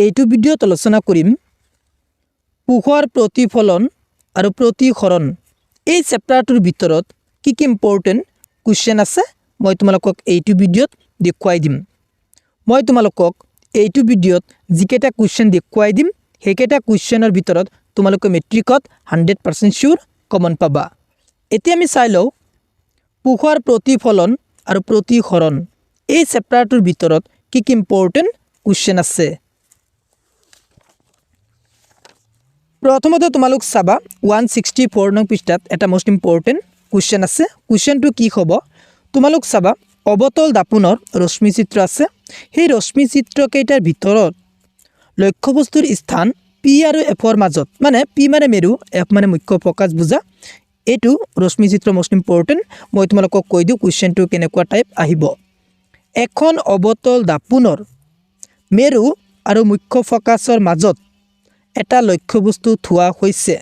এইটো ভিডিওত আলোচনা কৰিম পোহৰ প্ৰতিফলন আৰু প্ৰতিসৰণ এই চেপ্টাৰটোৰ ভিতৰত কি ইম্পৰ্টেন্ট কোৱেশ্চন আছে মই তোমালোকক এইটো ভিডিওত দেখুৱাই দিম। মই তোমালোকক এইটো ভিডিওত যিকেইটা কোৱেশ্চন দেখুৱাই দিম সেইকেইটা কোৱেশ্চনৰ ভিতৰত তোমালোকে মেট্ৰিকত 100% শিওৰ কমন পাবা। এতিয়া আমি চাই লওঁ পোহৰ প্ৰতিফলন আৰু প্ৰতিসৰণ এই চেপ্টাৰটোৰ ভিতৰত কি ইম্পৰ্টেন্ট কোৱেশ্চন আছে। প্ৰথমতে তোমালোক চাবা 164 নং পৃষ্ঠাত এটা মোস্ট ইম্পৰ্টেন্ট কোৱেশ্চন আছে। কোৱেশ্চনটো কি হ'ব তোমালোক চাবা অবতল দাপোনৰ ৰশ্মি চিত্ৰ আছে। সেই ৰশ্মি চিত্ৰ কেইটাৰ ভিতৰত লক্ষ্যবস্তুৰ স্থান পি আৰু এফৰ মাজত মানে পি মানে মেৰু এফ মানে মুখ্য ফোকাস বুজা এইটো ৰশ্মি চিত্ৰ মোস্ট ইম্পৰ্টেন্ট। মই তোমালোকক কৈ দিওঁ কোৱেশ্চনটো কেনেকুৱা টাইপ আহিব। এখন অবতল দাপোনৰ মেৰু আৰু মুখ্য ফোকাসৰ মাজত এটা লক্ষ্যবস্তু থোৱা হৈছে।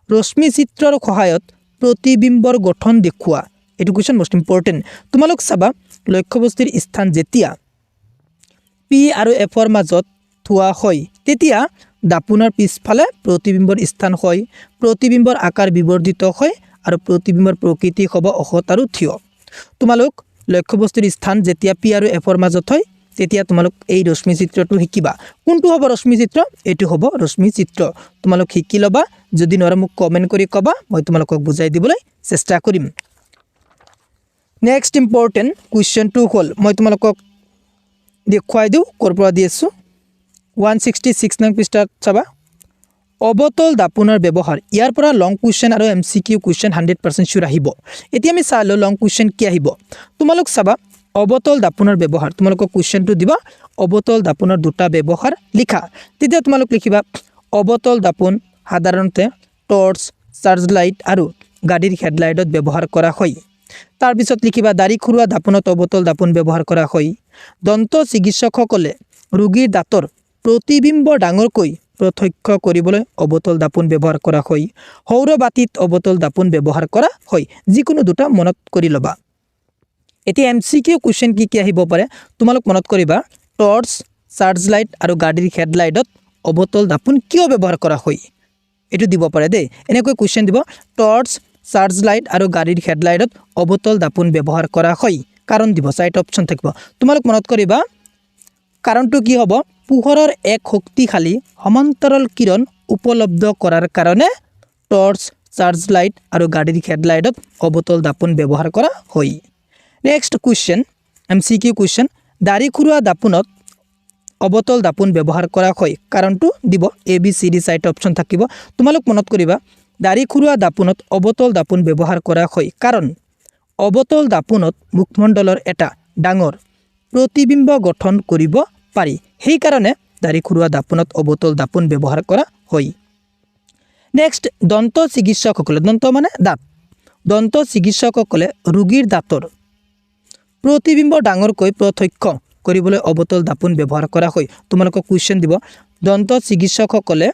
ৰশ্মি চিত্ৰৰ সহায়ত প্ৰতিবিম্বৰ গঠন দেখুৱা এইটো কোৱেশ্চন মোস্ট ইম্পৰ্টেন্ট। তোমালোক চাবা লক্ষ্যবস্তুৰ স্থান যেতিয়া পি আৰু এফৰ মাজত থোৱা হয় তেতিয়া দাপোনৰ পিছফালে প্ৰতিবিম্বৰ স্থান হয়, প্ৰতিবিম্বৰ আকাৰ বিবৰ্ধিত হয় আৰু প্ৰতিবিম্বৰ প্ৰকৃতি হ'ব অহত আৰু থিয়। তোমালোক লক্ষ্যবস্তুৰ স্থান যেতিয়া পি আৰু এফৰ মাজত হয় তেতিয়া তোমালোক এই ৰশ্মি চিত্ৰটো শিকিবা। কোনটো হ'ব ৰশ্মি চিত্ৰ এইটো হ'ব ৰশ্মি চিত্ৰ। তোমালোক শিকি ল'বা, যদি নোৱাৰা মোক কমেন্ট কৰি ক'বা, মই তোমালোকক বুজাই দিবলৈ চেষ্টা কৰিম। নেক্সট ইম্পৰ্টেন্ট কুৱেশ্চনটো হ'ল মই তোমালোকক দেখুৱাই দিওঁ ক'ৰ পৰা দি আছোঁ। 166 নং পৃষ্ঠাত চাবা অবতল দাপোনৰ ব্যৱহাৰ। ইয়াৰ পৰা লং কুৱেশ্চন আৰু MCQ কুৱেশ্চন 100% শিওৰ আহিব। এতিয়া আমি চাই লওঁ লং কুৱেশ্চন কি আহিব। তোমালোক চাবা অবতল দাপোনৰ ব্যৱহাৰ তোমালোকক কুৱেশ্চনটো দিবা অবতল দাপোনৰ দুটা ব্যৱহাৰ লিখা। তেতিয়া তোমালোক লিখিবা অবতল দাপোন সাধাৰণতে টৰ্চ, চাৰ্জ লাইট আৰু গাড়ীৰ হেডলাইটত ব্যৱহাৰ কৰা হয়। তাৰপিছত লিখিবা দাড়ি খুৰোৱা দাপোনত অবতল দাপোন ব্যৱহাৰ কৰা হয়। দন্ত চিকিৎসকসকলে ৰোগীৰ দাঁতৰ প্ৰতিবিম্ব ডাঙৰকৈ প্ৰত্যক্ষ কৰিবলৈ অবতল দাপোন ব্যৱহাৰ কৰা হয়। সৌৰ বাতিত অবতল দাপোন ব্যৱহাৰ কৰা হয়। যিকোনো দুটা মনত কৰি ল'বা। এতিয়া MCQ কুৱেশ্চন কি কি আহিব পাৰে তোমালোক মনত কৰিবা টৰ্চ, চাৰ্জ লাইট আৰু গাড়ীৰ হেডলাইটত অবতল দাপোন কিয় ব্যৱহাৰ কৰা হয় এইটো দিব পাৰে দেই। এনেকৈ কুৱেশ্চন দিব টৰ্চ, চাৰ্জ লাইট আৰু গাড়ীৰ হেডলাইটত অবতল দাপোন ব্যৱহাৰ কৰা হয়। কাৰণ দিব চাৰিটা অপশ্যন থাকিব। তোমালোক মনত কৰিবা কাৰণটো কি হ'ব পোহৰৰ এক শক্তিশালী সমান্তৰাল কিৰণ উপলব্ধ কৰাৰ কাৰণে টৰ্চ, চাৰ্জ লাইট আৰু গাড়ীৰ হেডলাইটত অবতল দাপোন ব্যৱহাৰ কৰা হয়। নেক্সট কুৱেশ্চন MCQ কুৱেশ্চন দাড়ি খুৰোৱা দাপোনত অবতল দাপোন ব্যৱহাৰ কৰা হয়। কাৰণটো দিব ABCD চাৰিটা অপশ্যন থাকিব। তোমালোক মনত কৰিবা দাড়ি খুৰোৱা দাপোনত অবতল দাপোন ব্যৱহাৰ কৰা হয় কাৰণ অবতল দাপোনত মুখমণ্ডলৰ এটা ডাঙৰ প্ৰতিবিম্ব গঠন কৰিব পাৰি। সেইকাৰণে দাড়ি খুৰোৱা দাপোনত অবতল দাপোন ব্যৱহাৰ কৰা হয়। নেক্সট দন্ত চিকিৎসকসকলে দন্ত মানে দাঁত দন্ত চিকিৎসকসকলে ৰোগীৰ দাঁতৰ প্ৰতিবিম্ব ডাঙৰকৈ প্ৰত্যক্ষ কৰিবলৈ অবতল দাপোন ব্যৱহাৰ কৰা হয়। তোমালোকক কুৱেশ্চন দিব দন্ত চিকিৎসকসকলে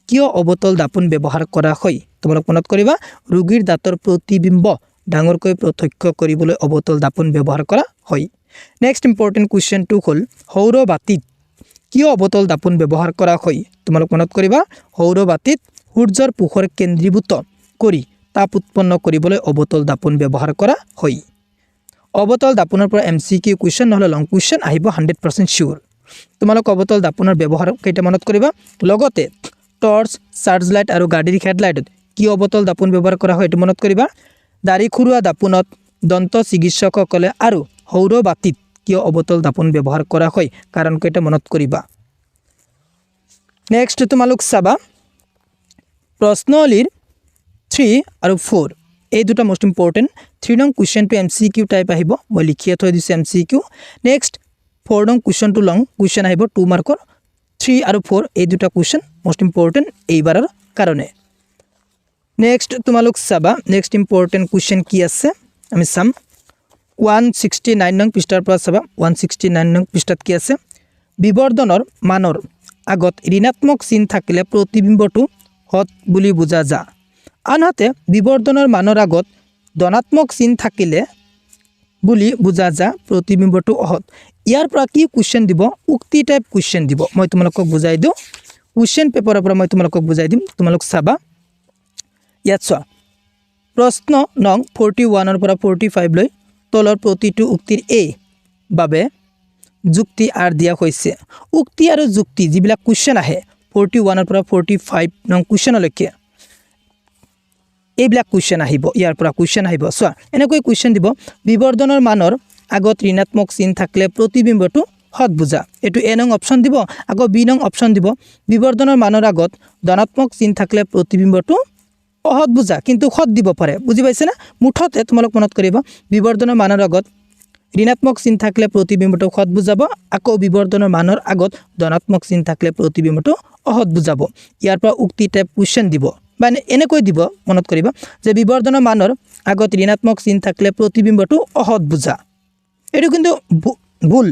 কিয় অবতল দাপোন ব্যৱহাৰ কৰা হয়। তোমালোক মনত কৰিবা ৰোগীৰ দাঁতৰ প্ৰতিবিম্ব ডাঙৰকৈ প্ৰত্যক্ষ কৰিবলৈ অবতল দাপোন ব্যৱহাৰ কৰা হয়। নেক্সট ইম্পৰ্টেন্ট কুৱেশ্চনটো হ'ল সৌৰ বাতিত কিয় অবতল দাপোন ব্যৱহাৰ কৰা হয়। তোমালোক মনত কৰিবা সৌৰ বাতিত সূৰ্যৰ পোহৰ কেন্দ্ৰীভূত কৰি তাপ উৎপন্ন কৰিবলৈ অবতল দাপোন ব্যৱহাৰ কৰা হয়। অবতল দাপোনৰ পৰা MCQ কুৱেশ্চন নহ'লে লং কুৱেশ্চন আহিব 100% শিওৰ। তোমালোক অবতল দাপোনৰ ব্যৱহাৰ কেইটা মনত কৰিবা লগতে টৰ্চ, চাৰ্জ লাইট আৰু গাড়ীৰ হেডলাইটত কি অবতল দাপোন ব্যৱহাৰ কৰা হয় এইটো মনত কৰিবা। দাড়ি খুৰোৱা দাপোনত দন্ত চিকিৎসকসকলে আৰু সৌৰ বাতিত কিয় অবতল দাপোন ব্যৱহাৰ কৰা হয় কাৰণ কেইটা মনত কৰিবা। নেক্সট তোমালোক চাবা প্ৰশ্নলীৰ 3 আৰু 4 এই দুটা মোস্ট ইম্পৰ্টেন্ট। 3 নং কুৱেশ্চনটো MCQ টাইপ আহিব। মই লিখিয়ে থৈ দিছোঁ MCQ। নেক্সট 4 নং কুৱেশ্চনটো লং কুৱেশ্চন আহিব 2 মাৰ্কৰ। 3 আৰু 4 এই দুটা কুৱেশ্চন মোস্ট ইম্পৰ্টেন্ট এইবাৰৰ কাৰণে। নেক্সট তোমালোক চাবা নেক্সট ইম্পৰ্টেন্ট কুৱেশ্চন কি আছে আমি চাম 169 নং পৃষ্ঠাৰ পৰা চাবা 169 নং পৃষ্ঠাত কি আছে বিবৰ্ধনৰ মানৰ আগত ঋণাত্মক চিন থাকিলে প্ৰতিবিম্বটো হত বুলি বুজা যা। আনহাতে বিবৰ্ধনৰ মানৰ আগত ধনাত্মক চিন থাকিলে বুলি বুজা যা প্ৰতিবিম্বটো অহত। ইয়াৰ পৰা কি কুৱেশ্যন দিব উক্তি টাইপ কুৱেশ্যন দিব মই তোমালোকক বুজাই দিওঁ কুৱেশ্যন পেপাৰৰ পৰা মই তোমালোকক বুজাই দিম তোমালোক চাবা ইয়াত চোৱা প্ৰশ্ন নং 41 ৰ পৰা 45 লৈ তলৰ প্ৰতিটো উক্তিৰ এ বাবে যুক্তি আৰ দিয়া হৈছে উক্তি আৰু যুক্তি যিবিলাক কুৱেশ্যন আহে 41 ৰ পৰা 45 নং কুৱেশ্যনলৈকে এইবিলাক কুৱেশ্যন আহিব ইয়াৰ পৰা কুৱেশ্যন আহিব চোৱা এনেকৈ কুৱেশ্যন দিব বিবৰ্ধনৰ মানৰ আগত ঋণাত্মক চিন থাকিলে প্ৰতিবিম্বটো হদ বুজা এটো এ নং অপচন দিব আগো বি নং অপচন দিব বিবৰ্ধনৰ মানৰ আগত ধনাত্মক চিন থাকিলে প্ৰতিবিম্বটো অহদ বুজা কিন্তু হদ দিব পাৰে বুজি পাইছে না মুঠতে তোমালোক মনত কৰিবা বিবৰ্ধনৰ মানৰ আগত ঋণাত্মক চিন থাকিলে প্ৰতিবিম্বটো হদ বুজাব আকৌ বিবৰ্ধনৰ মানৰ আগত ধনাত্মক চিন থাকিলে প্ৰতিবিম্বটো অহদ বুজাব ইয়াৰ পৰা উক্তি টাইপ কুৱেশ্যন দিব মানে এনেকৈ দিব মনত কৰিবা যে বিবৰ্ধনৰ মানৰ আগত ঋণাত্মক চিন থাকিলে প্ৰতিবিম্বটো অহদ বুজা এটো কিন্তু ভুল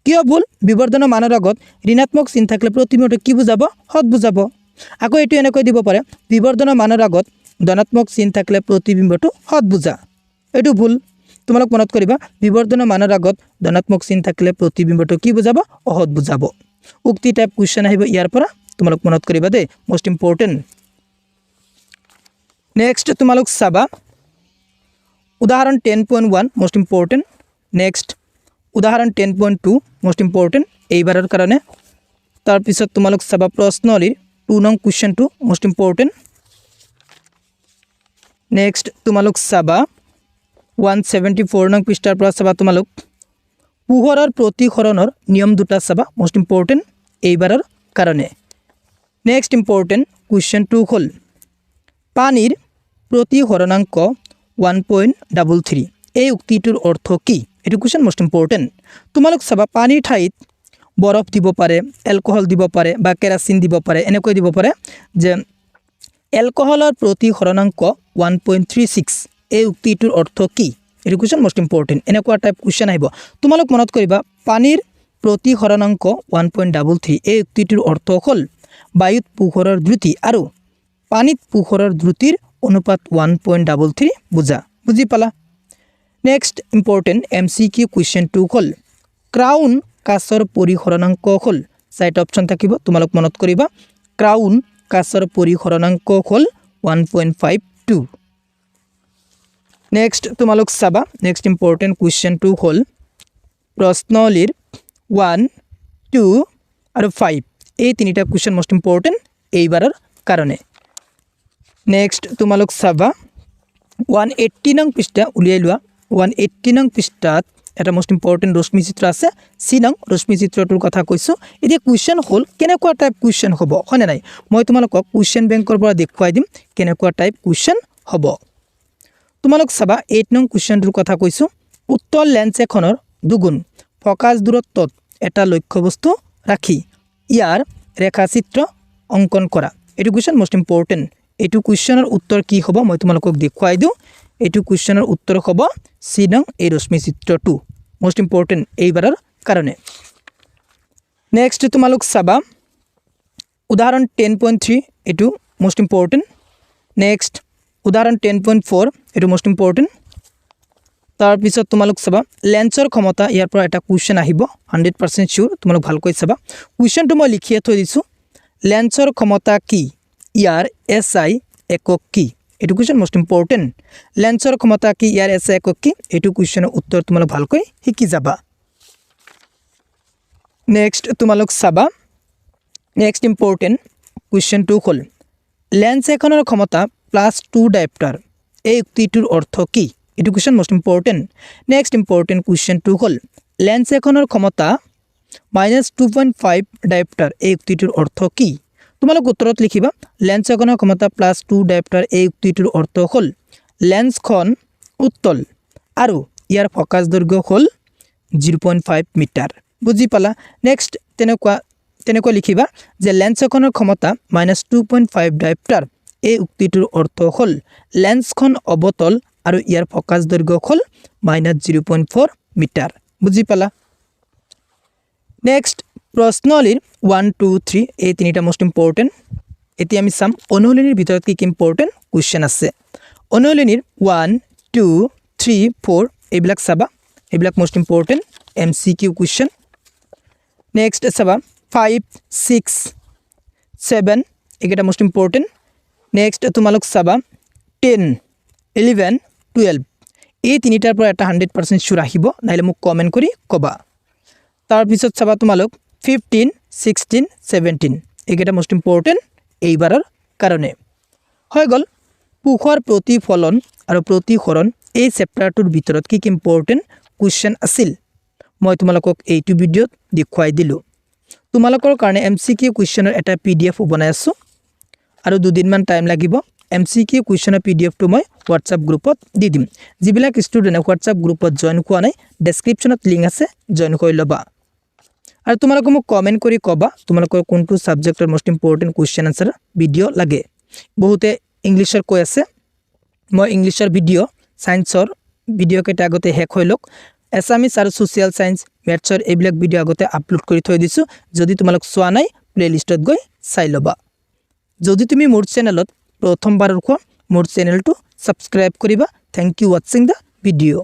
কিয় ভুল বিবৰ্ধনৰ মানৰ আগত ঋণাত্মক চিন থাকিলে প্ৰতিবিম্বটো কি বুজাব হদ বুজাব আকৌ এটো এনেকৈ দিব পাৰে বিবৰ্ধনৰ মানৰ আগত ধনাত্মক চিন থাকিলে প্ৰতিবিম্বটো হদ বুজা এটো ভুল তোমালোক মনত কৰিবা বিবৰ্ধনৰ মানৰ আগত ধনাত্মক চিন থাকিলে প্ৰতিবিম্বটো কি বুজাব অহদ বুজাব উক্তি টাইপ কুৱেশ্যন আহিব ইয়াৰ পৰা তোমালোক মনত কৰিবা দে মোস্ট ইম্পৰ্টেন্ট নেক্সট তোমালোক চাবা উদাহৰণ 10.1 মোস্ট ইম্পৰ্টেন্ট নেক্সট উদাহৰণ 10.2 মোস্ট ইম্পৰ্টেন্ট এইবাৰৰ কাৰণে তাৰ পিছত তোমালোক চাবা প্ৰশ্নলিৰ 2 নং কুৱেশ্যনটো মোস্ট ইম্পৰ্টেন্ট নেক্সট তোমালোক চাবা 174 নং পৃষ্ঠাৰ পৰা চাবা তোমালোক পোহৰৰ প্ৰতিসৰণৰ নিয়ম দুটা চাবা মোস্ট ইম্পৰ্টেন্ট এইবাৰৰ কাৰণে নেক্সট ইম্পৰ্টেন্ট কুৱেশ্যনটো হ'ল পানীৰ প্ৰতিসৰণাংক 1.33 এই উক্তিটোৰ অৰ্থ কি এটো কুৱেশ্যন মোস্ট ইম্পৰ্টেন্ট তোমালোক চাবা পানীৰ ঠাইত বৰফ দিব পাৰে এলকহল দিব পাৰে বা কেৰাচিন দিব পাৰে এনেকৈ দিব পাৰে যে এলকহলৰ প্ৰতিসৰণাংক 1.36 এই উক্তিটোৰ অৰ্থ কি এটো কুৱেশ্যন মোস্ট ইম্পৰ্টেন্ট এনেকুৱা টাইপ কুৱেশ্যন আহিব তোমালোক মনত কৰিবা পানীৰ প্ৰতিসৰণাংক 1.33 এই উক্তিটোৰ অৰ্থ হ'ল বায়ুত পোহৰৰ দ্ৰুতি আৰু পানীত পোহৰৰ দ্ৰুতিৰ অনুপাত 1.33 বুজা বুজি পালা নেক্সট ইম্পৰ্টেন্ট এমসিকিউ কুৱেশ্যনটো হ'ল ক্ৰাউন কাছৰ পৰিসৰণাংক হ'ল সাইট অপচন থাকিব তোমালোক মনত কৰিবা ক্ৰাউন কাছৰ পৰিসৰণাংক হ'ল 1.52 নেক্সট তোমালোক চাবা নেক্সট ইম্পৰ্টেন্ট কুৱেশ্যনটো হ'ল প্ৰশ্নলিৰ 1 2 আৰু 5 এই তিনিটা কুৱেশ্যন মোস্ট ইম্পৰ্টেন্ট এইবাৰৰ কাৰণে নেক্সট তোমালোক চাবা 180 নং পৃষ্ঠা উলিয়াই লোৱা 180 নং পৃষ্ঠাত এটা মোস্ট ইম্পৰ্টেন্ট ৰশ্মি চিত্ৰ আছে সি নং ৰশ্মি চিত্ৰটোৰ কথা কৈছো এতিয়া কুৱেশ্যন হ'ল কেনেকুৱা টাইপ কুৱেশ্যন হ'ব হয়নে নাই মই তোমালোকক কুৱেশ্যন বেংকৰ পৰা দেখুৱাই দিম কেনেকুৱা টাইপ কুৱেশ্যন হ'ব তোমালোক চাবা 8 নং কুৱেশ্যনটোৰ কথা কৈছো উত্তল লেন্স এখনৰ দুগুণ ফকাস দূৰত্বত এটা লক্ষ্যবস্তু ৰাখি ইয়াৰ ৰেখাচিত্ৰ অংকন কৰা এটো কুৱেশ্যন মোস্ট ইম্পৰ্টেন্ট এটো কুৱেশ্যনৰ উত্তৰ কি হ'ব মই তোমালোকক দেখুৱাই দিওঁ এটো কুৱেশ্যনৰ উত্তৰ হ'ব সি নং এই ৰশ্মি চিত্ৰটো মোস্ট ইম্পৰ্টেন্ট এইবাৰৰ কাৰণে নেক্সট তোমালোক চাবা উদাহৰণ 10.3 এটো মোস্ট ইম্পৰ্টেন্ট নেক্সট উদাহৰণ 10.4 এটো মোস্ট ইম্পৰ্টেন্ট তাৰ পিছত তোমালোক চাবা লেন্সৰ ক্ষমতা ইয়াৰ পৰা এটা কুৱেশ্যন আহিব 100% শিওৰ তোমালোক ভালকৈ চাবা কুৱেশ্যনটো মই লিখিয়ে থৈ দিছো লেন্সৰ ক্ষমতা কি ইয়াৰ এসআই একক কি এটো কুৱেশ্যন মোস্ট ইম্পৰ্টেন্ট লেন্সৰ ক্ষমতা কি ইয়াৰ এসআই একক কি এটো কুৱেশ্যনৰ উত্তৰ তোমালোক ভালকৈ শিকি যাবা নেক্সট তোমালোক চাবা নেক্সট ইম্পৰ্টেন্ট কুৱেশ্যনটো হ'ল লেন্স এখনৰ ক্ষমতা +2 ডায়োপ্টাৰ এই উক্তিটোৰ অৰ্থ কি এটো question most important next important কুৱেশ্যনটো হ'ল লেন্স এখনৰ ক্ষমতা -2.5 ডায়োপ্টাৰ এই উক্তিটোৰ অৰ্থ কি তোমালোক উত্তৰত লিখিবা লেন্স এখনৰ ক্ষমতা +2 ডায়োপ্টাৰ এই উক্তিটোৰ অৰ্থ হ'ল লেন্সখন উত্তল আৰু ইয়াৰ ফকাস দৈৰ্ঘ্য হ'ল 0.5 মিটাৰ বুজি পালা নেক্সট তেনেকুৱা লিখিবা যে লেন্স এখনৰ ক্ষমতা -2.5 ডায়োপ্টাৰ এই উক্তিটোৰ অৰ্থ হ'ল লেন্সখন অবতল আৰু ইয়াৰ ফকাস দৈৰ্ঘ্য হ'ল -0.4 মিটাৰ বুজি পালা নেক্সট প্ৰশ্নলিৰ 1 2 3 এই তিনিটা মোস্ট ইম্পৰ্টেন্ট এতিয়া আমি চাম অনুলিনিৰ ভিতৰত কি ইম্পৰ্টেন্ট কুৱেশ্যন আছে অনুলিনিৰ 1 2 3 4 এইবিলাক চাবা এইবিলাক most important MCQ question next চাবা 5 6 7 এইকেইটা মোষ্ট ইম্পৰ্টেণ্ট নেক্সট তোমালোক চাবা 10 11 12 এই তিনিটাৰ পৰা এটা 100% চিউৰ আহিব নাইলে মোক কমেণ্ট কৰি ক'বা তাৰপিছত চাবা তোমালোক 15 16 17 এইকেইটা মোষ্ট ইম্পৰ্টেণ্ট এইবাৰৰ কাৰণে হৈ গ'ল পুখৰ প্ৰতিফলন আৰু প্ৰতিসৰণ এই চেপ্টাৰটোৰ ভিতৰত কি ইম্পৰ্টেণ্ট কুৱেশ্যন আছিল মই তোমালোকক এইটো ভিডিঅ'ত দেখুৱাই দিলোঁ তোমালোকৰ কাৰণে MCQ কুৱেশ্যনৰ এটা PDF বনাই আছোঁ আৰু দুদিনমান টাইম লাগিব MCQ কুৱেশ্যনৰ PDFটো মই হোৱাটছআপ গ্ৰুপত দি দিম যিবিলাক ষ্টুডেণ্টে হোৱাটছআপ গ্ৰুপত জইন কৰা নাই ডেছক্ৰিপশ্যনত লিংক আছে জইন কৰি ল'বা আৰু তোমালোকে মোক কমেণ্ট কৰি ক'বা তোমালোকৰ কোনটো ছাবজেক্টৰ most important question answer video' লাগে বহুতে ইংলিছৰ কৈ আছে মই ইংলিছৰ ভিডিঅ' সায়েন্সৰ ভিডিঅ' কেইটা আগতে শেষ হৈ লওক এছামিছ আৰু ছ'চিয়েল সায়েন্স মেথছৰ এইবিলাক ভিডিঅ' আগতে আপলোড কৰি থৈ দিছোঁ যদি তোমালোক চোৱা নাই প্লেলিষ্টত গৈ চাই ল'বা যদি তুমি মোৰ চেনেলত প্ৰথমবাৰৰ মোৰ চেনেলটো সাবস্ক্ৰাইব কৰিবা thank you watching the video'